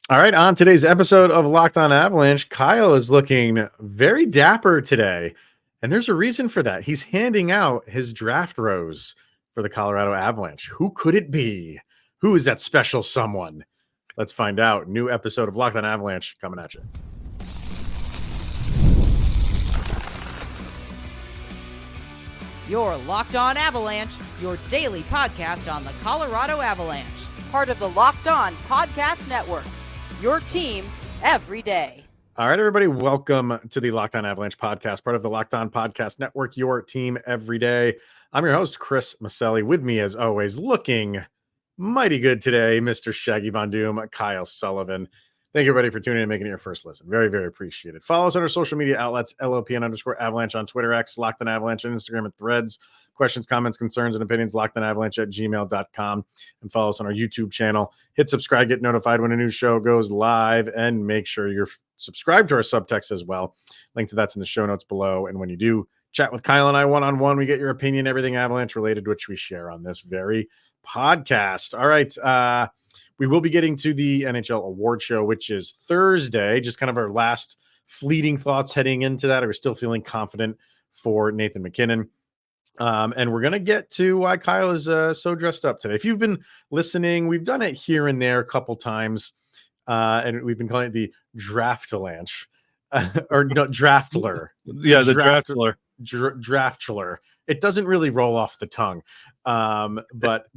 All right, on today's episode of Locked On Avalanche, Kyle is looking very dapper today. And there's a reason for that. He's handing out his draft rose for the Colorado Avalanche. Who could it be? Who is that special someone? Let's find out. New episode of Locked On Avalanche coming at you. You're Locked On Avalanche, your daily podcast on the Colorado Avalanche. Part of the Locked On Podcast Network. Your team every day. All right, everybody, welcome to the Locked On Avalanche podcast, part of the Locked On Podcast Network, your team every day. I'm your host, Chris Maselli. With me, as always, looking mighty good today, Mr. Shaggy Von Doom, Kyle Sullivan. Thank you, everybody, for tuning in and making it your first listen. Very, very appreciated. Follow us on our social media outlets, LOPN_Avalanche on Twitter, X, Locked On Avalanche on Instagram and Threads. Questions, comments, concerns, and opinions, lockedonavalanche@gmail.com. And follow us on our YouTube channel. Hit subscribe, get notified when a new show goes live, and make sure you're subscribed to our subtext as well. Link to that's in the show notes below. And when you do chat with Kyle and I one-on-one, we get your opinion, everything Avalanche related, which we share on this very podcast. All right. We will be getting to the NHL award show, which is Thursday. Just kind of our last fleeting thoughts heading into that. Are still feeling confident for Nathan McKinnon. And we're going to get to why Kyle is so dressed up today. If you've been listening, we've done it here and there a couple times. And we've been calling it the Draft-Chelor. Or no, Draft-Chelor. Yeah, the Draft-Chelor. Draft-Chelor. It doesn't really roll off the tongue. But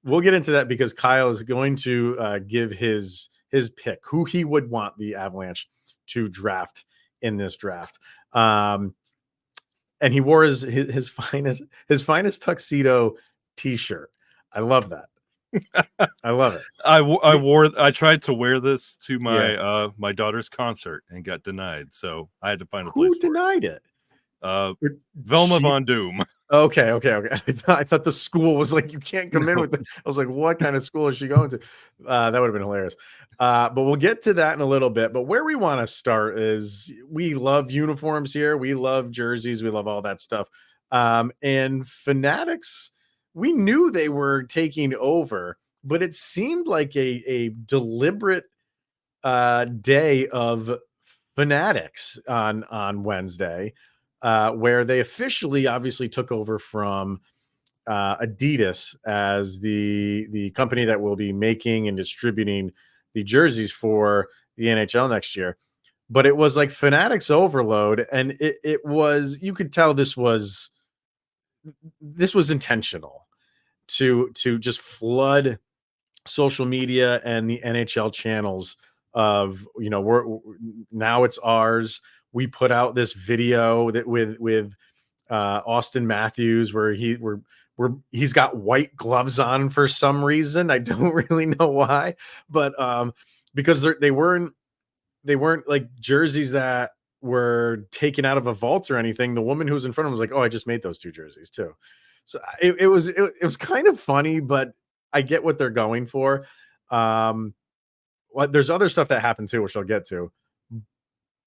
we'll get into that because Kyle is going to give his pick, who he would want the Avalanche to draft in this draft. And he wore his finest tuxedo T-shirt. I love that. I love it. I tried to wear this to my my daughter's concert and got denied, so I had to find a place. Who denied it? Velma Von Doom. Okay. I thought the school was like, you can't come in with it. I was like, what kind of school is she going to? That would have been hilarious. But we'll get to that in a little bit. But where we want to start is we love uniforms here. We love jerseys. We love all that stuff. And Fanatics, we knew they were taking over, but it seemed like a deliberate day of Fanatics on Wednesday. Where they officially obviously took over from Adidas as the company that will be making and distributing the jerseys for the NHL next year. But it was like Fanatics overload, and it was, you could tell this was intentional to just flood social media and the NHL channels of, now it's ours. We put out this video that with Austin Matthews where he's got white gloves on for some reason. I don't really know why, but because they weren't like jerseys that were taken out of a vault or anything. The woman who was in front of him was like, "Oh, I just made those two jerseys too." So it was kind of funny, but I get what they're going for. There's other stuff that happened too, which I'll get to.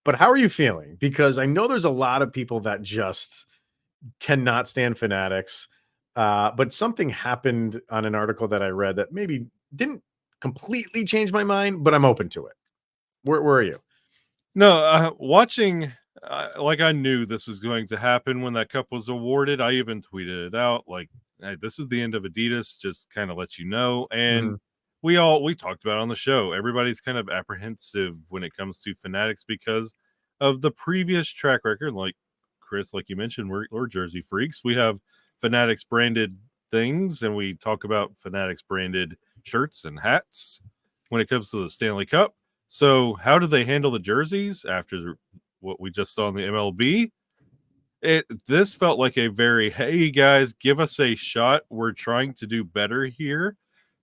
But how are you feeling? Because I know there's a lot of people that just cannot stand Fanatics. But something happened on an article that I read that maybe didn't completely change my mind, but I'm open to it. Where are you? No, watching, like I knew this was going to happen when that cup was awarded. I even tweeted it out like, hey, this is the end of Adidas, just kind of let you know. And we talked about it on the show. Everybody's kind of apprehensive when it comes to Fanatics because of the previous track record. Like Chris, like you mentioned, we're jersey freaks. We have Fanatics branded things, and we talk about Fanatics branded shirts and hats when it comes to the Stanley Cup. So how do they handle the jerseys after what we just saw in the MLB? This felt like a very, hey guys, give us a shot. We're trying to do better here.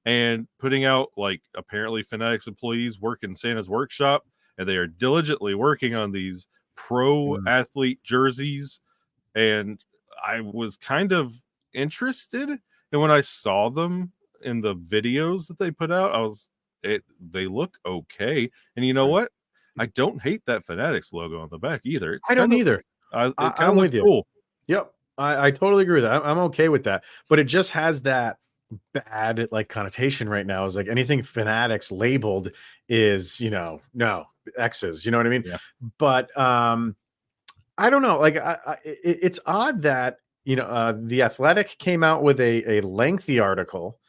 And putting out, like, apparently Fanatics employees work in Santa's workshop, and they are diligently working on these pro athlete jerseys. And I was kind of interested. And when I saw them in the videos that they put out, they look okay. And you know what? I don't hate that Fanatics logo on the back either. I don't either. It kind of looks cool. Yep. I totally agree with that. I'm okay with that. But it just has that bad like connotation right now is like anything Fanatics labeled is, no X's, you know what I mean? Yeah. But I don't know. Like, it's odd that the Athletic came out with a lengthy article.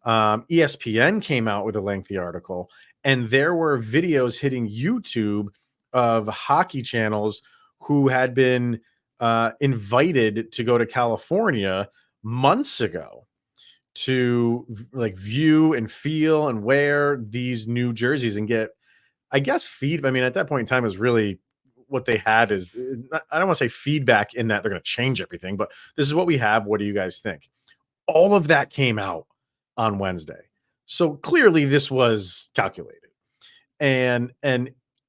ESPN came out with a lengthy article, and there were videos hitting YouTube of hockey channels who had been invited to go to California months ago to like view and feel and wear these new jerseys and get, I guess, feed. I mean, at that point in time, is really what they had is, I don't want to say feedback in that they're going to change everything, but this is what we have. What do you guys think? All of that came out on Wednesday. So clearly this was calculated. And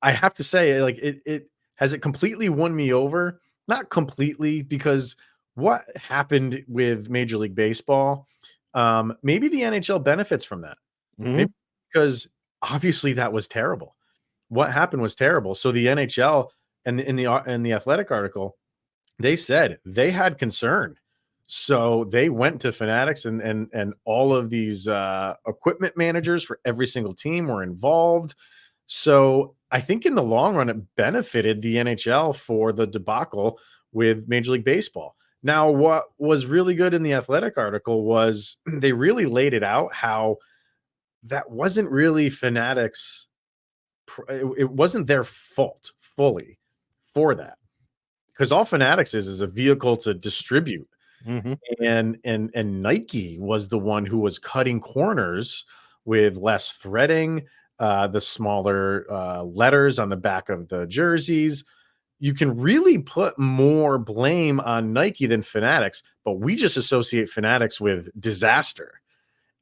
I have to say, like, it has it completely won me over? Not completely, because what happened with Major League Baseball, maybe the NHL benefits from that. Mhm. Maybe because obviously that was terrible. What happened was terrible. So the NHL and in the Athletic article, they said they had concern. So they went to Fanatics, and all of these equipment managers for every single team were involved. So I think in the long run, it benefited the NHL for the debacle with Major League Baseball. Now, what was really good in the Athletic article was they really laid it out how that wasn't really Fanatics. It wasn't their fault fully for that, because all Fanatics is a vehicle to distribute, Mhm. and Nike was the one who was cutting corners with less threading, the smaller letters on the back of the jerseys. You can really put more blame on Nike than Fanatics, but we just associate Fanatics with disaster,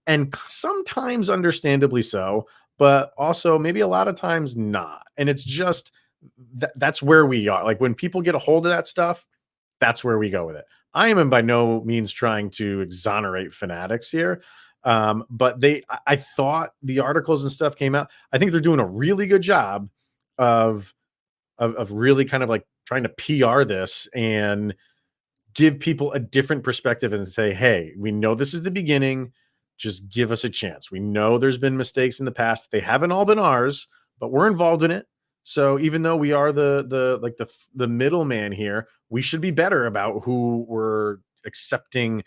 and sometimes understandably so, but also maybe a lot of times not. And it's just that's where we are. Like, when people get a hold of that stuff, that's where we go with it. I am by no means trying to exonerate Fanatics here. But I thought the articles and stuff came out. I think they're doing a really good job of really kind of like trying to PR this and give people a different perspective and say, hey, we know this is the beginning. Just give us a chance. We know there's been mistakes in the past. They haven't all been ours, but we're involved in it. So even though we are the middleman here, we should be better about who we're accepting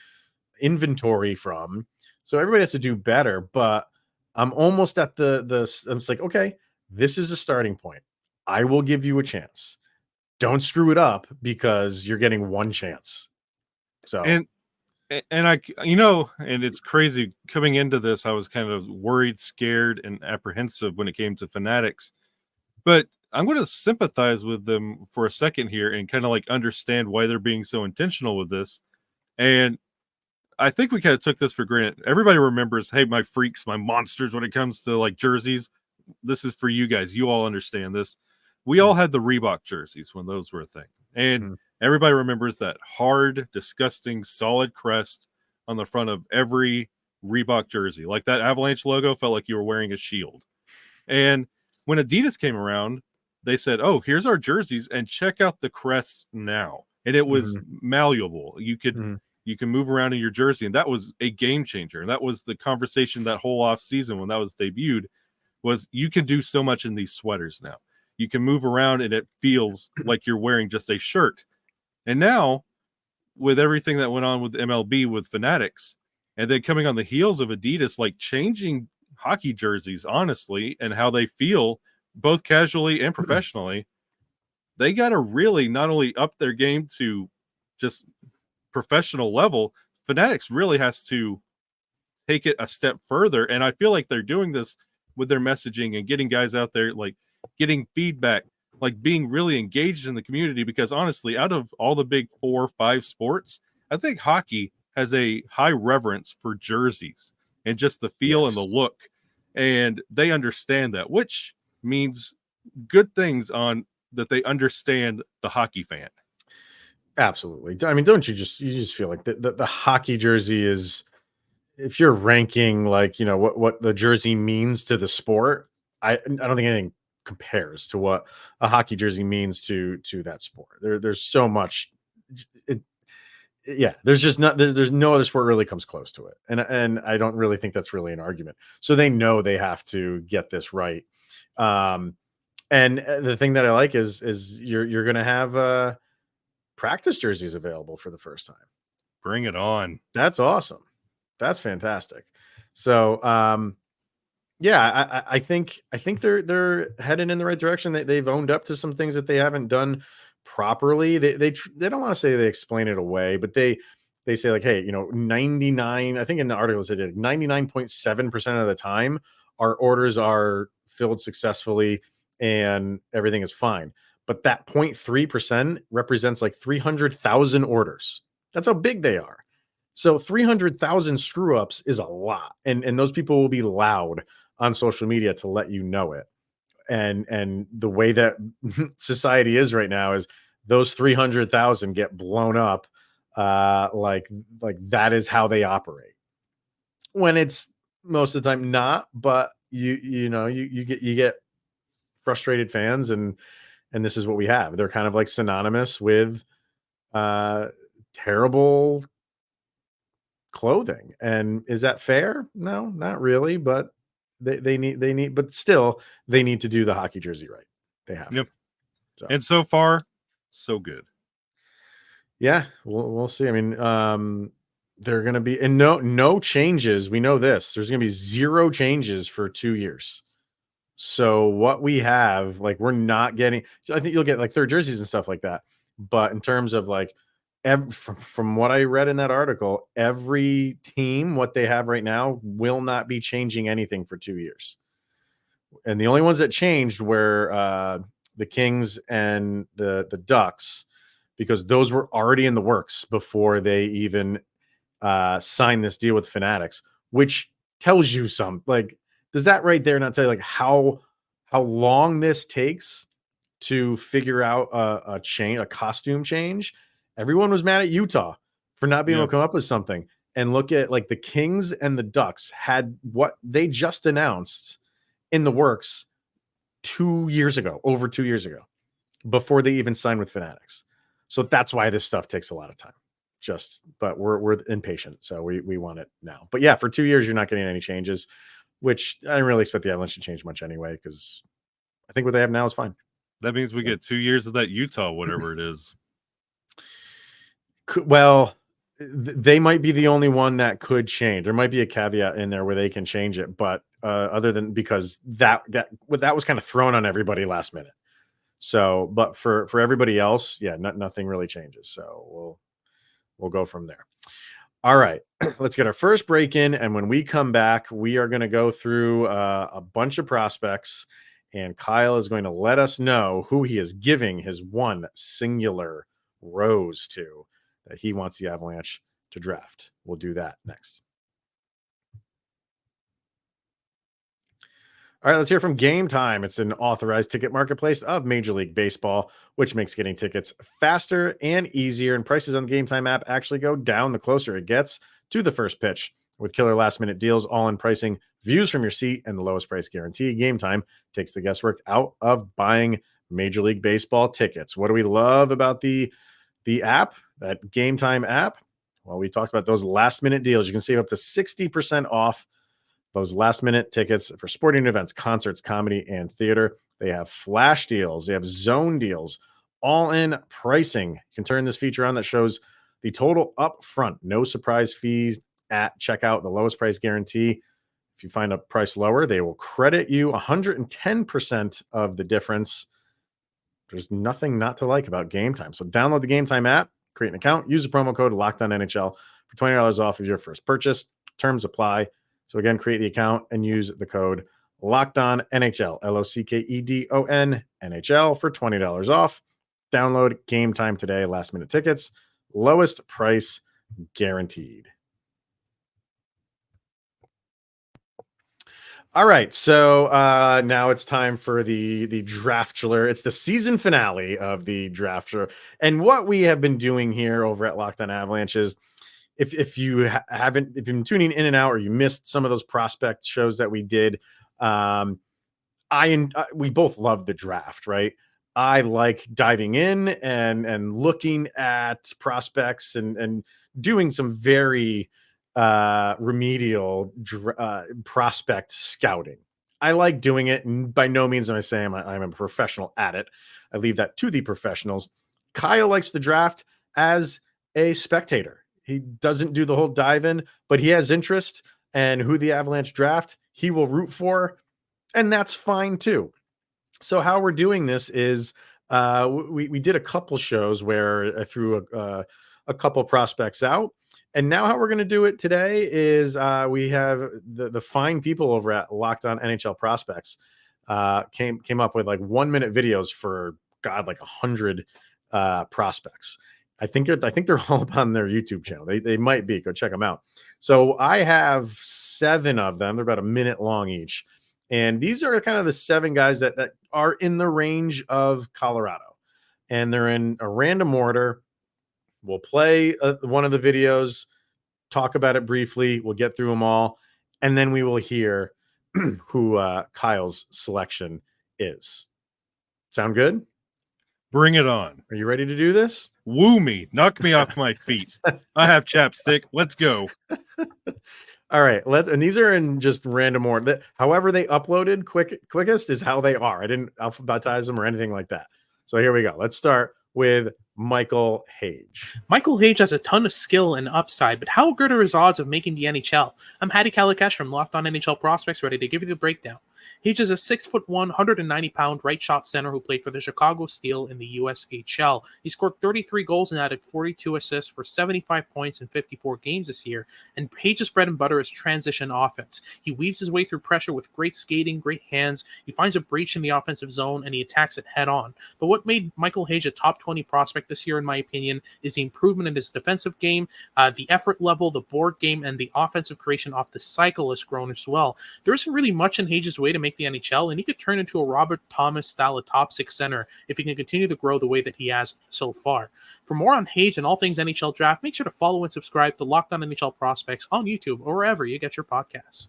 inventory from. So everybody has to do better. But I'm almost at I'm just like, okay, this is a starting point. I will give you a chance. Don't screw it up because you're getting one chance. So, And and it's crazy coming into this, I was kind of worried, scared, and apprehensive when it came to Fanatics. But I'm going to sympathize with them for a second here and kind of like understand why they're being so intentional with this. And I think we kind of took this for granted. Everybody remembers, hey, my freaks, my monsters, when it comes to like jerseys. This is for you guys. You all understand this. We all had the Reebok jerseys when those were a thing. And mhm, everybody remembers that hard, disgusting, solid crest on the front of every Reebok jersey. Like that Avalanche logo felt like you were wearing a shield. And when Adidas came around, they said, "Oh, here's our jerseys, and check out the crest now." And it was mhm, malleable. mhm, You can move around in your jersey, and that was a game changer. And that was the conversation that whole off season when that was debuted. Was you can do so much in these sweaters now. You can move around, and it feels like you're wearing just a shirt. And now, with everything that went on with MLB with Fanatics, and then coming on the heels of Adidas, like changing hockey jerseys, honestly, and how they feel both casually and professionally, they got to really not only up their game to just professional level, Fanatics really has to take it a step further. And I feel like they're doing this with their messaging and getting guys out there, like getting feedback, like being really engaged in the community. Because honestly, out of all the big 4 or 5 sports, I think hockey has a high reverence for jerseys and just the feel and the yes, look. And they understand that, which means good things on that they understand the hockey fan. absolutely. I mean, don't you just feel like the hockey jersey is, if you're ranking like, what the jersey means to the sport, I don't think anything compares to what a hockey jersey means to that sport. There's so much. Yeah, there's just not there's no other sport really comes close to it, and I don't really think that's really an argument. So they know they have to get this right. Um, and the thing that I like is you're gonna have practice jerseys available for the first time. Bring it on. That's awesome. That's fantastic. So yeah, I think they're heading in the right direction. They've owned up to some things that they haven't done properly. They don't want to say they explain it away, but they say like, hey, 99. I think in the articles they did 99.7% of the time our orders are filled successfully and everything is fine. But that 0.3% represents like 300,000 orders. That's how big they are. So 300,000 screw ups is a lot, and those people will be loud on social media to let you know it. And the way that society is right now is those 300,000 get blown up, like that is how they operate. When it's most of the time not, but you get frustrated fans, and this is what we have. They're kind of like synonymous with terrible clothing. And is that fair? No, not really, but they need, but still they need to do the hockey jersey right. They have Yep. to. So. And so far, so good. Yeah, we'll see. I mean, they're going to be, and no changes. We know this. There's going to be 0 changes for 2 years. So what we have, like, we're not getting, I think you'll get like third jerseys and stuff like that. But in terms of like, from what I read in that article, every team, what they have right now, will not be changing anything for 2 years. And the only ones that changed were the Kings and the Ducks, because those were already in the works before they even signed this deal with Fanatics, which tells you something. Like, does that right there not tell you like how long this takes to figure out a costume change? Everyone was mad at Utah for not being able to come up with something. And look at like the Kings and the Ducks had what they just announced in the works over 2 years ago, before they even signed with Fanatics. So that's why this stuff takes a lot of time. But we're impatient, so we want it now. But yeah, for 2 years you're not getting any changes, which I didn't really expect the Avalanche to change much anyway, because I think what they have now is fine. That means we get 2 years of that Utah, whatever it is. Well, they might be the only one that could change. There might be a caveat in there where they can change it, but other than, because that was kind of thrown on everybody last minute. So, but for everybody else, yeah, nothing really changes. So we'll go from there. All right, let's get our first break in, and when we come back, we are going to go through a bunch of prospects, and Kyle is going to let us know who he is giving his one singular rose to that he wants the Avalanche to draft. We'll do that next. All right, let's hear from Gametime. It's an authorized ticket marketplace of Major League Baseball, which makes getting tickets faster and easier. And prices on the Gametime app actually go down the closer it gets to the first pitch. With killer last-minute deals, all-in pricing, views from your seat, and the lowest price guarantee, Gametime takes the guesswork out of buying Major League Baseball tickets. What do we love about the app, that Gametime app? Well, we talked about those last-minute deals. You can save up to 60% off those last-minute tickets for sporting events, concerts, comedy, and theater. They have flash deals. They have zone deals, all-in pricing. You can turn this feature on that shows the total up front, no surprise fees at checkout, the lowest price guarantee. If you find a price lower, they will credit you 110% of the difference. There's nothing not to like about Gametime. So download the Gametime app, create an account, use the promo code LOCKEDONNHL for $20 off of your first purchase. Terms apply. So again, create the account and use the code LOCKEDONNHL, LOCKEDON NHL for $20 off. Download Gametime today. Last minute tickets, lowest price guaranteed. All right, so now it's time for the Draft-Chelor. It's the season finale of the Draft-Chelor. And what we have been doing here over at Locked On Avalanche is, if you haven't, if you've been tuning in and out, or you missed some of those prospect shows that we did, we both love the draft, right? I like diving in and looking at prospects and doing some very remedial prospect scouting. I like doing it, and by no means am I saying I'm a professional at it. I leave that to the professionals. Kyle likes the draft as a spectator. He doesn't do the whole dive in, but he has interest, and who the Avalanche draft, he will root for, and that's fine too. So how we're doing this is we did a couple shows where I threw a couple prospects out, and now how we're going to do it today is we have the fine people over at Locked On NHL Prospects came up with like 1 minute videos for like 100 prospects. I think they're all up on their YouTube channel. They might be. Go check them out. So I have 7 of them. They're about a minute long each. And these are kind of the 7 guys that are in the range of Colorado. And they're in a random order. We'll play one of the videos, talk about it briefly. We'll get through them all. And then we will hear who Kyle's selection is. Sound good? Bring it on. Are you ready to do this? Woo me. Knock me off my feet. I have chapstick. Let's go. All right, and these are in just random order. However they uploaded quickest is how they are. I didn't alphabetize them or anything like that. So here we go. Let's start with Michael Hage. Michael Hage has a ton of skill and upside, but how good are his odds of making the NHL? I'm Hattie Kalakash from Locked On NHL Prospects, ready to give you the breakdown. Hage is a 6'1", 190-pound right-shot center who played for the Chicago Steel in the USHL. He scored 33 goals and added 42 assists for 75 points in 54 games this year, and Hage's bread and butter is transition offense. He weaves his way through pressure with great skating, great hands. He finds a breach in the offensive zone, and he attacks it head-on. But what made Michael Hage a top 20 prospect this year, in my opinion, is the improvement in his defensive game, the effort level, the board game, and the offensive creation off the cycle has grown as well. There isn't really much in Hage's way to make the NHL, and he could turn into a Robert Thomas style of top 6 center if he can continue to grow the way that he has so far. For more on Hage and all things NHL draft, make sure to follow and subscribe to Locked On NHL Prospects on YouTube or wherever you get your podcasts.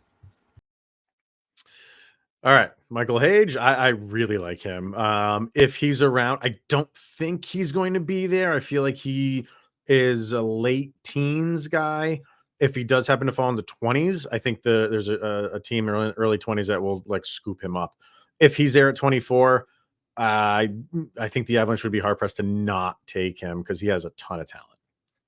All right, Michael Hage, I really like him. If he's around, I don't think he's going to be there. I feel like he is a late teens guy. If he does happen to fall in the 20s, I think there's a team early 20s that will like scoop him up. If he's there at 24, I think the Avalanche would be hard pressed to not take him because he has a ton of talent.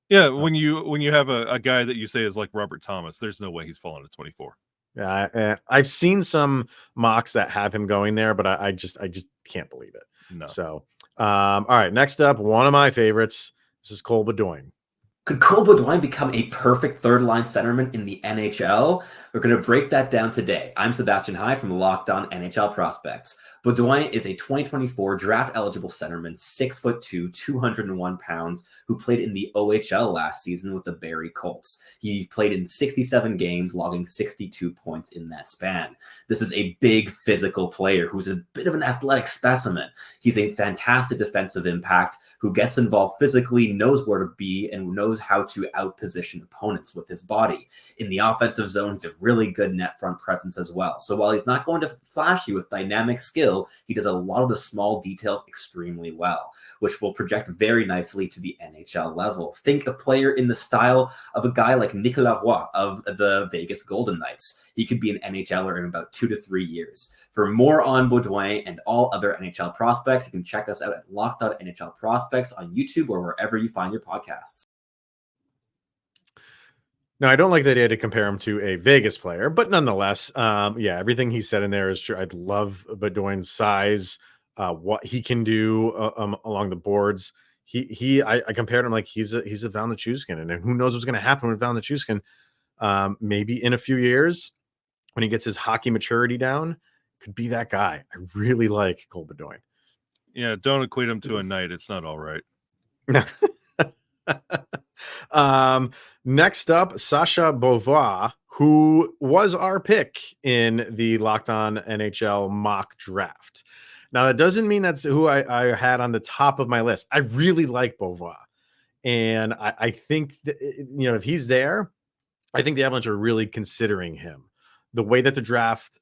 Yeah, when you have a guy that you say is like Robert Thomas, there's no way he's falling to 24. Yeah, I've seen some mocks that have him going there, but I just can't believe it. No. So, all right, next up, one of my favorites. This is Cole Bodway. Could Cole Bodway become a perfect third-line centerman in the NHL? We're going to break that down today. I'm Sebastian High from Locked On NHL Prospects. Bodway is a 2024 draft-eligible centerman, 6'2", 201 pounds, who played in the OHL last season with the Barrie Colts. He played in 67 games, logging 62 points in that span. This is a big physical player who's a bit of an athletic specimen. He's a fantastic defensive impact who gets involved physically, knows where to be, and knows how to out-position opponents with his body. In the offensive zone, he's a really good net front presence as well. So while he's not going to flash you with dynamic skill, he does a lot of the small details extremely well, which will project very nicely to the NHL level. Think a player in the style of a guy like Nicolas Roy of the Vegas Golden Knights. He could be an NHLer in about 2 to 3 years. For more on Bodway and all other NHL prospects, you can check us out at Locked On NHL Prospects on YouTube or wherever you find your podcasts. Now, I don't like the idea to compare him to a Vegas player, but nonetheless, yeah, everything he said in there is true. I love Bodway's size, what he can do along the boards. I compared him like he's a Val Nichushkin, and who knows what's going to happen with Val Nichushkin. Maybe in a few years, when he gets his hockey maturity down, could be that guy. I really like Cole Bodway. Yeah, don't equate him to a knight. It's not all right. Next up, Sasha Bova, who was our pick in the Locked On NHL mock draft. Now, that doesn't mean that's who I had on the top of my list. I really like Bova, and I think that, if he's there, I think the Avalanche are really considering him. The way that the draft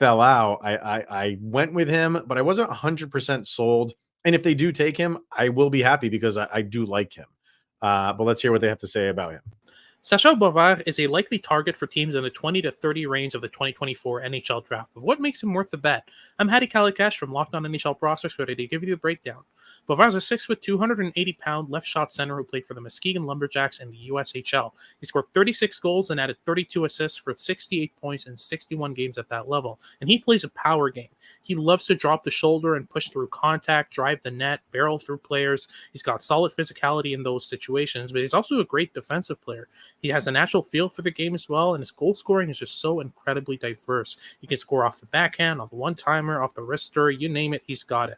fell out, I went with him, but I wasn't 100% sold. And if they do take him, I will be happy because I do like him. But let's hear what they have to say about him. Sasha Bova is a likely target for teams in the 20 to 30 range of the 2024 NHL draft. But what makes him worth the bet? I'm Hadi Kalakash from Locked On NHL Prospects, ready to give you the breakdown. Bova is a 6'2", 280-pound left shot center who played for the Muskegon Lumberjacks in the USHL. He scored 36 goals and added 32 assists for 68 points in 61 games at that level. And he plays a power game. He loves to drop the shoulder and push through contact, drive the net, barrel through players. He's got solid physicality in those situations, but he's also a great defensive player. He has a natural feel for the game as well, and his goal scoring is just so incredibly diverse. He can score off the backhand, off the one-timer, off the wrister, you name it, he's got it.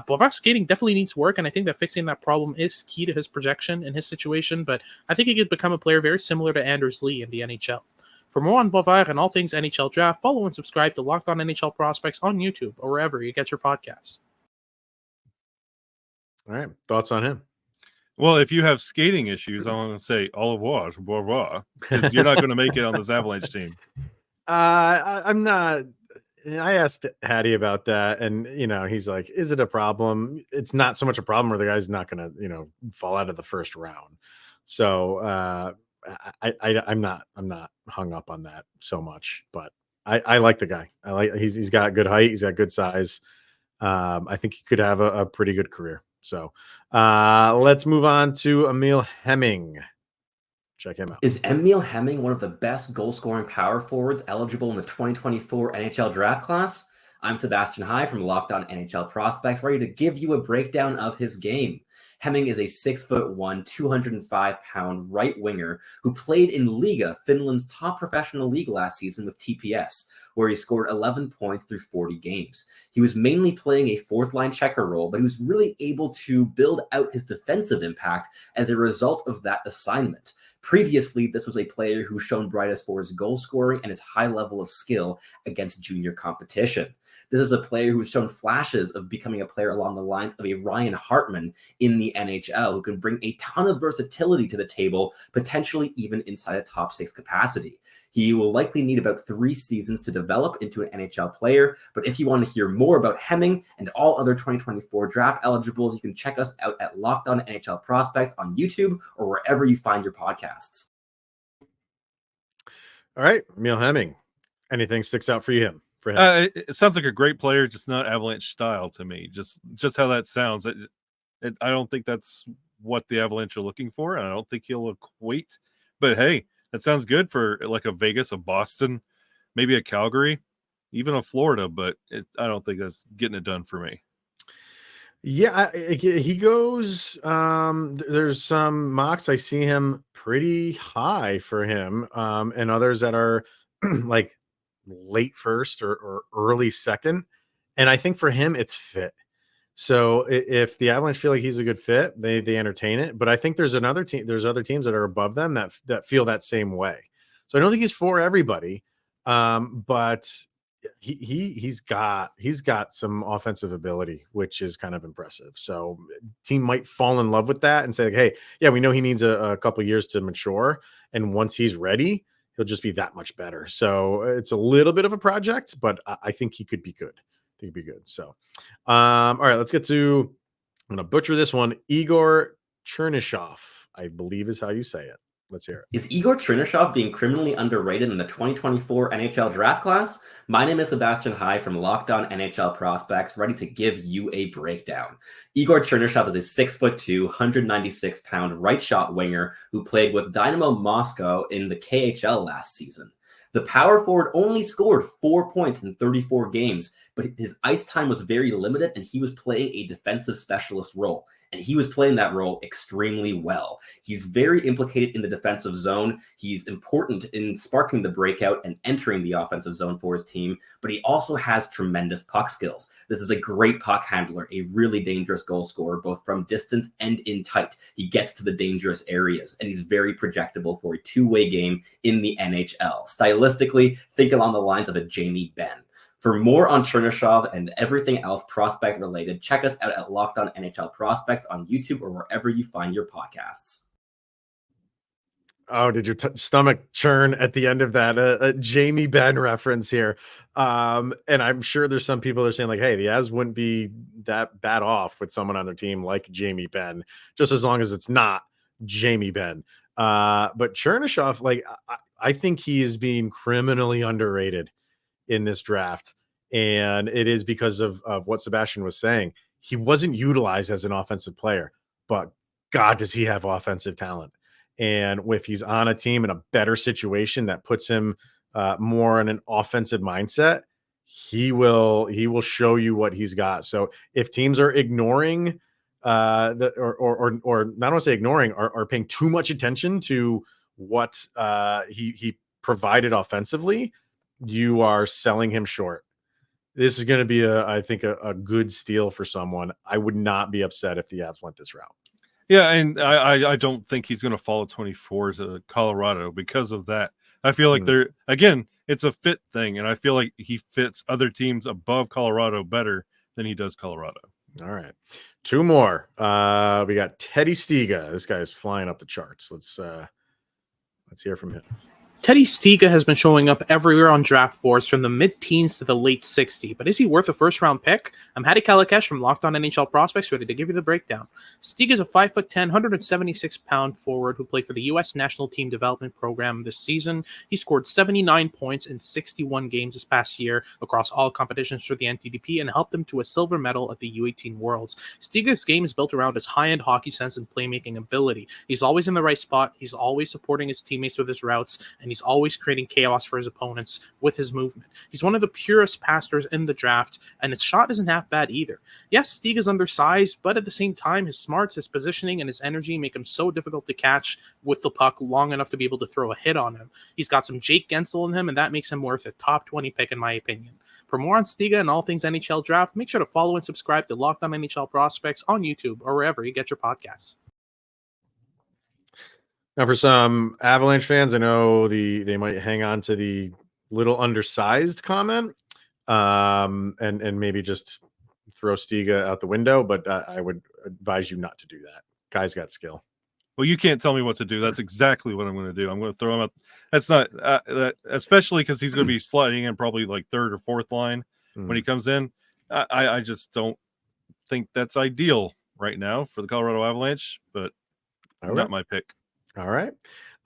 Bova's skating definitely needs work, and I think that fixing that problem is key to his projection in his situation, but I think he could become a player very similar to Anders Lee in the NHL. For more on Bova and all things NHL draft, follow and subscribe to Locked On NHL Prospects on YouTube or wherever you get your podcasts. All right, thoughts on him? Well, if you have skating issues, I want to say au revoir, because you're not going to make it on this Avalanche team. I'm not. I asked Hattie about that, and he's like, "Is it a problem?" It's not so much a problem where the guy's not going to, fall out of the first round. So I'm not hung up on that so much. But I like the guy. He's got good height. He's got good size. I think he could have a pretty good career. So let's move on to Emil Heming. Check him out. Is Emil Heming one of the best goal-scoring power forwards eligible in the 2024 NHL draft class? I'm Sebastian High from Locked On NHL Prospects, ready to give you a breakdown of his game. Heming is a 6'1", 205-pound right winger who played in Liga, Finland's top professional league last season with TPS, where he scored 11 points through 40 games. He was mainly playing a fourth-line checker role, but he was really able to build out his defensive impact as a result of that assignment. Previously, this was a player who shone brightest for his goal scoring and his high level of skill against junior competition. This is a player who has shown flashes of becoming a player along the lines of a Ryan Hartman in the NHL, who can bring a ton of versatility to the table, potentially even inside a top 6 capacity. He will likely need about 3 seasons to develop into an NHL player, but if you want to hear more about Heming and all other 2024 draft eligibles, you can check us out at Locked On NHL Prospects on YouTube or wherever you find your podcasts. All right, Emil Heming. Anything sticks out for you? For him? It sounds like a great player, just not Avalanche style to me. Just how that sounds. I don't think that's what the Avalanche are looking for. And I don't think he'll equate. But hey, that sounds good for like a Vegas, a Boston, maybe a Calgary, even a Florida. But I don't think that's getting it done for me. Yeah, he goes. There's some mocks I see him pretty high for him, and others that are like late first or early second. And I think for him, it's fit. So if the Avalanche feel like he's a good fit, they entertain it. But I think there's other teams that are above them that feel that same way. So I don't think he's for everybody, but he's got some offensive ability, which is kind of impressive. So team might fall in love with that and say, like, hey, yeah, we know he needs a couple years to mature, and once he's ready, he'll just be that much better. So it's a little bit of a project, but I think he could be good. So, all right, let's get to, I'm going to butcher this one. Igor Chernyshov, I believe is how you say it. Let's hear it. Is Igor Chernyshov being criminally underrated in the 2024 NHL draft class? My name is Sebastian High from Locked On NHL Prospects, ready to give you a breakdown. Igor Chernyshov is a 6'2", 196-pound right shot winger who played with Dynamo Moscow in the KHL last season. The power forward only scored 4 points in 34 games, but his ice time was very limited and he was playing a defensive specialist role. And he was playing that role extremely well. He's very implicated in the defensive zone. He's important in sparking the breakout and entering the offensive zone for his team, but he also has tremendous puck skills. This is a great puck handler, a really dangerous goal scorer, both from distance and in tight. He gets to the dangerous areas, and he's very projectable for a two-way game in the NHL. Stylistically, think along the lines of a Jamie Benn. For more on Chernyshov and everything else prospect related, check us out at Locked On NHL Prospects on YouTube or wherever you find your podcasts. Oh, did your stomach churn at the end of that? A Jamie Benn reference here. And I'm sure there's some people that are saying like, hey, the Avs wouldn't be that bad off with someone on their team like Jamie Benn, just as long as it's not Jamie Benn. But Chernyshov, like, I think he is being criminally underrated in this draft. And it is because of what Sebastian was saying. He wasn't utilized as an offensive player, but God, does he have offensive talent. And if he's on a team in a better situation that puts him more in an offensive mindset, he will show you what he's got. So if teams are ignoring or not want to say ignoring, are paying too much attention to what he provided offensively, you are selling him short. This is going to be I think a good steal for someone. I would not be upset if the Avs went this route. Yeah, and I don't think he's going to follow 24 to Colorado because of that. I feel like it's a fit thing, and I feel like he fits other teams above Colorado better than he does Colorado. All right. Two more. We got Teddy Stiga. This guy is flying up the charts. Let's hear from him. Teddy Stiga has been showing up everywhere on draft boards from the mid-teens to the late 60s, but is he worth a first-round pick? I'm Hadi Kalakesh from Locked On NHL Prospects, ready to give you the breakdown. Stiga is a 5'10", 176-pound forward who played for the U.S. National Team Development Program this season. He scored 79 points in 61 games this past year across all competitions for the NTDP and helped them to a silver medal at the U18 Worlds. Stiga's game is built around his high-end hockey sense and playmaking ability. He's always in the right spot, he's always supporting his teammates with his routes, and he's always creating chaos for his opponents with his movement. He's one of the purest passers in the draft, and his shot isn't half bad either. Yes, Stiga's undersized, but at the same time, his smarts, his positioning, and his energy make him so difficult to catch with the puck long enough to be able to throw a hit on him. He's got some Jake Gensel in him, and that makes him worth a top 20 pick in my opinion. For more on Stiga and all things NHL draft, make sure to follow and subscribe to Locked On NHL Prospects on YouTube or wherever you get your podcasts. Now, for some Avalanche fans, I know they might hang on to the little undersized comment, and maybe just throw Stiga out the window. But I would advise you not to do that. Guy's got skill. Well, you can't tell me what to do. That's exactly what I'm going to do. I'm going to throw him out. That's not that, especially because he's going to be sliding in probably like third or fourth line when he comes in. I just don't think that's ideal right now for the Colorado Avalanche, but not my pick. All right.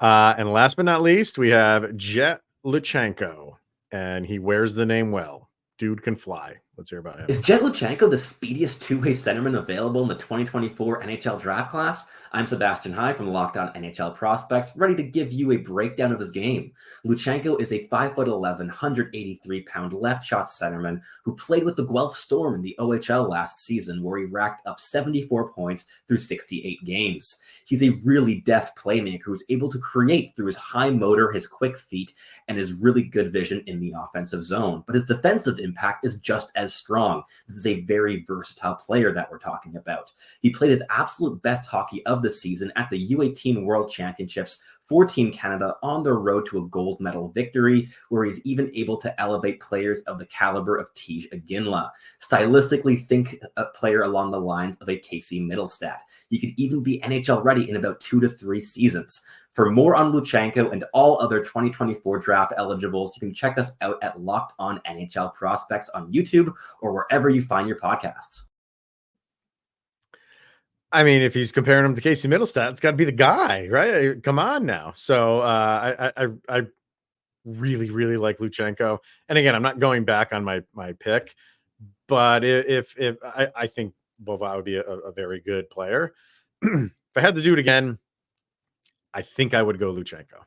And last but not least, we have Jet Luchenko, and he wears the name well. Dude can fly. Let's hear about him. Is Jet Luchenko the speediest two-way centerman available in the 2024 NHL draft class? I'm Sebastian High from Locked On NHL Prospects, ready to give you a breakdown of his game. Luchenko is a 5'11", 183-pound left-shot centerman who played with the Guelph Storm in the OHL last season, where he racked up 74 points through 68 games. He's a really deft playmaker who's able to create through his high motor, his quick feet, and his really good vision in the offensive zone. But his defensive impact is just as strong. This is a very versatile player that we're talking about. He played his absolute best hockey of the season at the U18 World Championships for Team Canada on their road to a gold medal victory, where he's even able to elevate players of the caliber of Tej Aginla. Stylistically, think a player along the lines of a Casey Middlestat. He could even be NHL ready in about 2 to 3 seasons. For more on Luchenko and all other 2024 draft eligibles, you can check us out at Locked On NHL Prospects on YouTube or wherever you find your podcasts. I mean, if he's comparing him to Casey Middlestat, it's got to be the guy, right? Come on now. So I really, really like Luchenko. And again, I'm not going back on my pick, but if I think Bova would be a very good player. If I had to do it again, I think I would go Luchenko.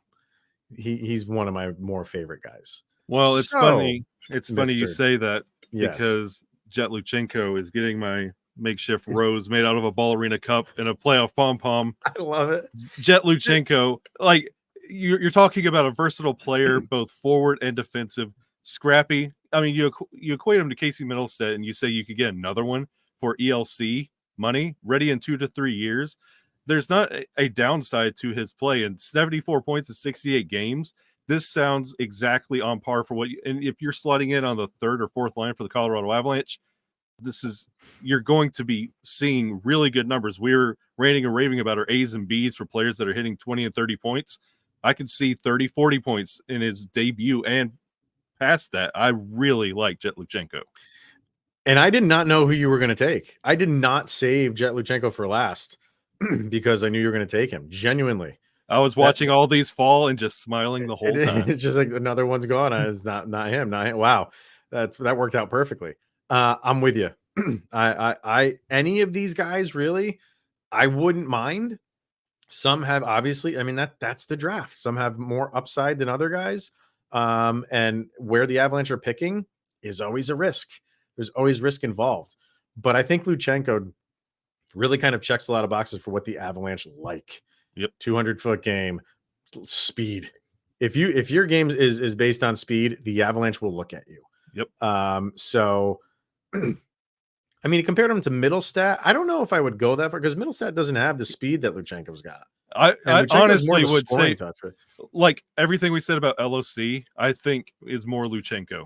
He's one of my more favorite guys. Well, it's funny. It's funny you say that because Jet Luchenko is getting my makeshift rose made out of a ballerina cup and a playoff pom-pom. I love it. Jet Luchenko, like you're talking about a versatile player, both forward and defensive, scrappy. I mean, you equate him to Casey Middlestat and you say you could get another one for ELC money ready in 2 to 3 years. There's not a downside to his play, and 74 points in 68 games. This sounds exactly on par for what and if you're slotting in on the third or fourth line for the Colorado Avalanche, you're going to be seeing really good numbers. We're ranting and raving about our A's and B's for players that are hitting 20 and 30 points. I could see 30, 40 points in his debut and past that. I really like Jet Luchenko. And I did not know who you were going to take. I did not save Jet Luchenko for last because I knew you were going to take him. Genuinely. I was watching all these fall and just smiling the whole time. It's just like another one's gone. It's not him. Not him. Wow. That worked out perfectly. I'm with you. I any of these guys really, I wouldn't mind. Some have obviously, I mean, that's the draft. Some have more upside than other guys. And where the Avalanche are picking is always a risk. There's always risk involved. But I think Luchenko really kind of checks a lot of boxes for what the Avalanche like. Yep. 200-foot game, speed. If your game is based on speed, the Avalanche will look at you. Yep. So I mean, compared him to Middlestat, I don't know if I would go that far because Middlestat doesn't have the speed that Luchenko's got. I honestly would say, touch, right? like everything we said about LOC, I think is more Luchenko.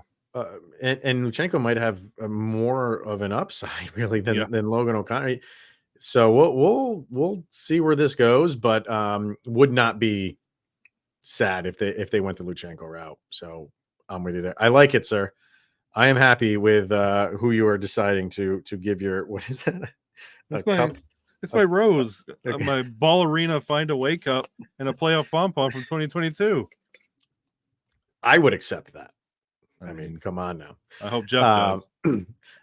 And Luchenko might have more of an upside really than Logan O'Connor. So we'll see where this goes, but would not be sad if they went the Luchenko route. So I'm with you there. I like it, sir. I am happy with who you are deciding to give your, what is that? It's my rose, my ballerina find a wake up and a playoff pom-pom from 2022. I would accept that. I mean, come on now. I hope Jeff does.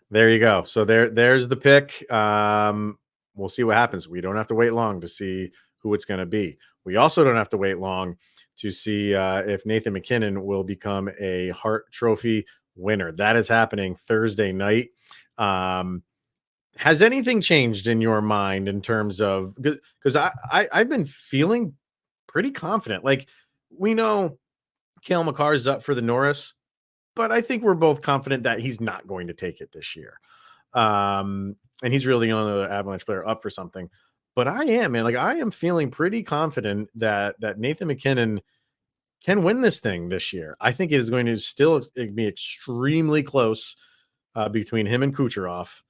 There you go. So there's the pick. We'll see what happens. We don't have to wait long to see who it's going to be. We also don't have to wait long to see if Nathan McKinnon will become a Hart Trophy winner. That is happening Thursday night. Has anything changed in your mind in terms of, because I've been feeling pretty confident. Like, we know Cale Makar's up for the Norris, but I think we're both confident that he's not going to take it this year. And he's really the only other Avalanche player up for something. But I am feeling pretty confident that Nathan McKinnon can win this thing this year. I think it is going to still be extremely close between him and Kucherov.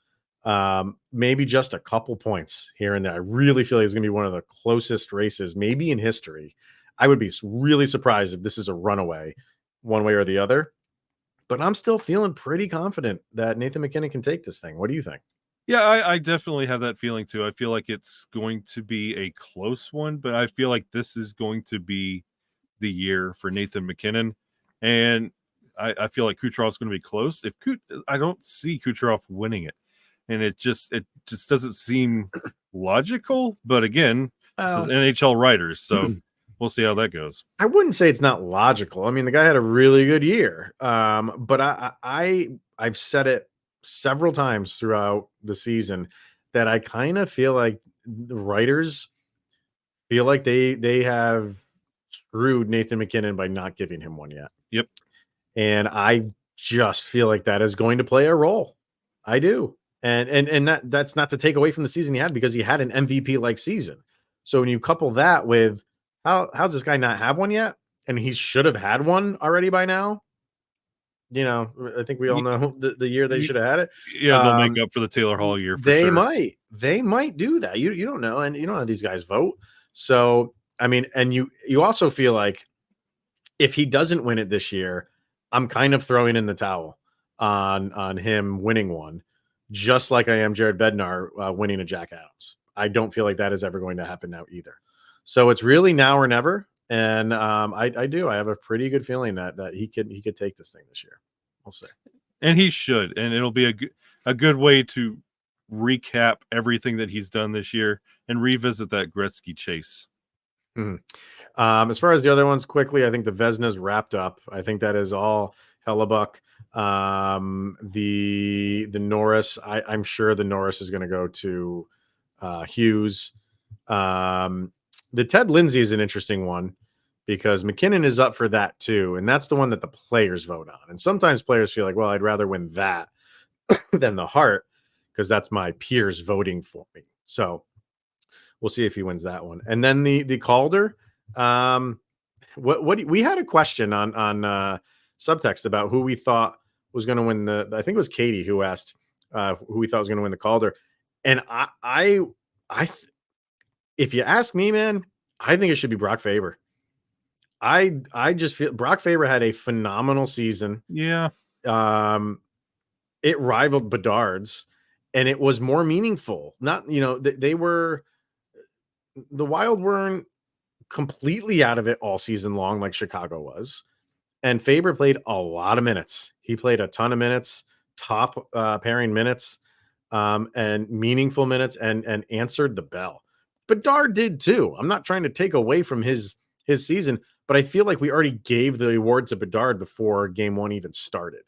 Maybe just a couple points here and there. I really feel like it's going to be one of the closest races, maybe in history. I would be really surprised if this is a runaway one way or the other. But I'm still feeling pretty confident that Nathan McKinnon can take this thing. What do you think? Yeah, I definitely have that feeling too. I feel like it's going to be a close one, but I feel like this is going to be the year for Nathan McKinnon. And I feel like Kucherov's going to be close. I don't see Kucherov winning it. And it just doesn't seem logical. But again, this is NHL writers, so we'll see how that goes. I wouldn't say it's not logical. I mean, the guy had a really good year. But I've said it several times throughout the season that I kind of feel like the writers feel like they have screwed Nathan McKinnon by not giving him one yet. Yep. And I just feel like that is going to play a role. I do. And that's not to take away from the season he had, because he had an MVP like season. So when you couple that with how's this guy not have one yet? And he should have had one already by now. You know, I think we all know the year they should have had it. Yeah, they'll make up for the Taylor Hall year. They might do that. You don't know, and you don't know how these guys vote. So I mean, and you also feel like if he doesn't win it this year, I'm kind of throwing in the towel on him winning one, just like I am Jared Bednar winning a Jack Adams. I don't feel like that is ever going to happen now either. So it's really now or never. And I have a pretty good feeling that he could take this thing this year. We'll see. And he should. And it'll be a good way to recap everything that he's done this year and revisit that Gretzky chase. Mm-hmm. As far as the other ones, quickly, I think the Vezna's wrapped up. I think that is all Hellebuck. The Norris, I'm sure the Norris is going to go to Hughes. The Ted Lindsay is an interesting one because McKinnon is up for that too. And that's the one that the players vote on. And sometimes players feel like, well, I'd rather win that than the Hart because that's my peers voting for me. So we'll see if he wins that one. And then the Calder, we had a question on subtext about who we thought was going to win I think it was Katie who asked who we thought was going to win the Calder. And if you ask me, man, I think it should be Brock Faber. I just feel Brock Faber had a phenomenal season. Yeah. It rivaled Bedard's, and it was more meaningful. Not, they were, the Wild weren't completely out of it all season long like Chicago was. And Faber played a lot of minutes. He played a ton of minutes, top pairing minutes, and meaningful minutes, and answered the bell. Bedard did too. I'm not trying to take away from his season, but I feel like we already gave the award to Bedard before game one even started.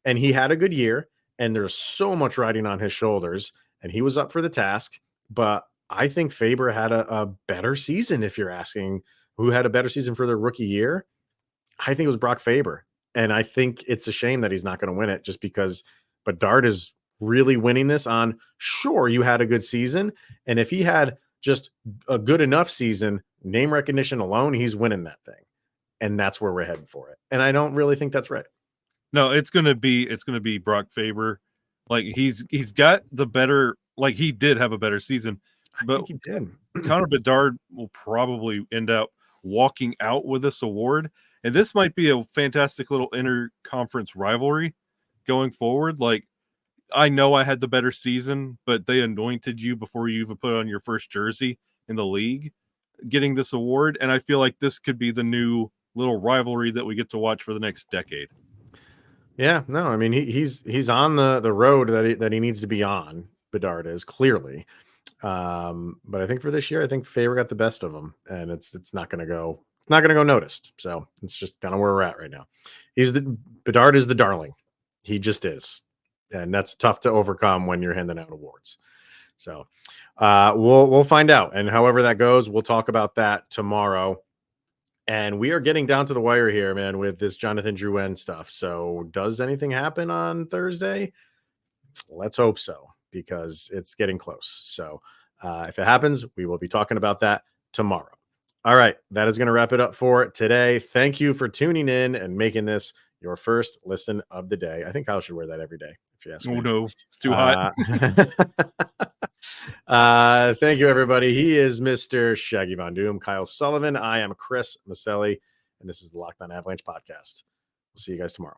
And he had a good year, and there's so much riding on his shoulders, and he was up for the task. But I think Faber had a better season. If you're asking who had a better season for their rookie year, I think it was Brock Faber. And I think it's a shame that he's not going to win it, just because Bedard is really winning this on, sure, you had a good season. And if he had just a good enough season, name recognition alone, he's winning that thing. And that's where we're heading for it. And I don't really think that's right. No, it's gonna be Brock Faber. Like he's got the better, like he did have a better season, but I think he did. Connor Bedard will probably end up walking out with this award. And this might be a fantastic little inter-conference rivalry going forward. Like, I know I had the better season, but they anointed you before you even put on your first jersey in the league, getting this award. And I feel like this could be the new little rivalry that we get to watch for the next decade. Yeah, no, I mean he's on the road that he needs to be on. Bedard is clearly, but I think for this year, I think Faber got the best of him, and it's not going to go noticed. So it's just kind of where we're at right now. Bedard is the darling. He just is, and that's tough to overcome when you're handing out awards. So we'll find out, and however that goes, we'll talk about that tomorrow. And we are getting down to the wire here, man, with this Jonathan Drouin stuff. So does anything happen on Thursday? Let's hope so, because it's getting close. So if it happens, we will be talking about that tomorrow. All right. That is going to wrap it up for today. Thank you for tuning in and making this your first listen of the day. I think Kyle should wear that every day, if you ask me. Oh, no. It's too hot. Thank you, everybody. He is Mr. Shaggy Von Doom, Kyle Sullivan. I am Chris Maselli, and this is the Locked On Avalanche podcast. We'll see you guys tomorrow.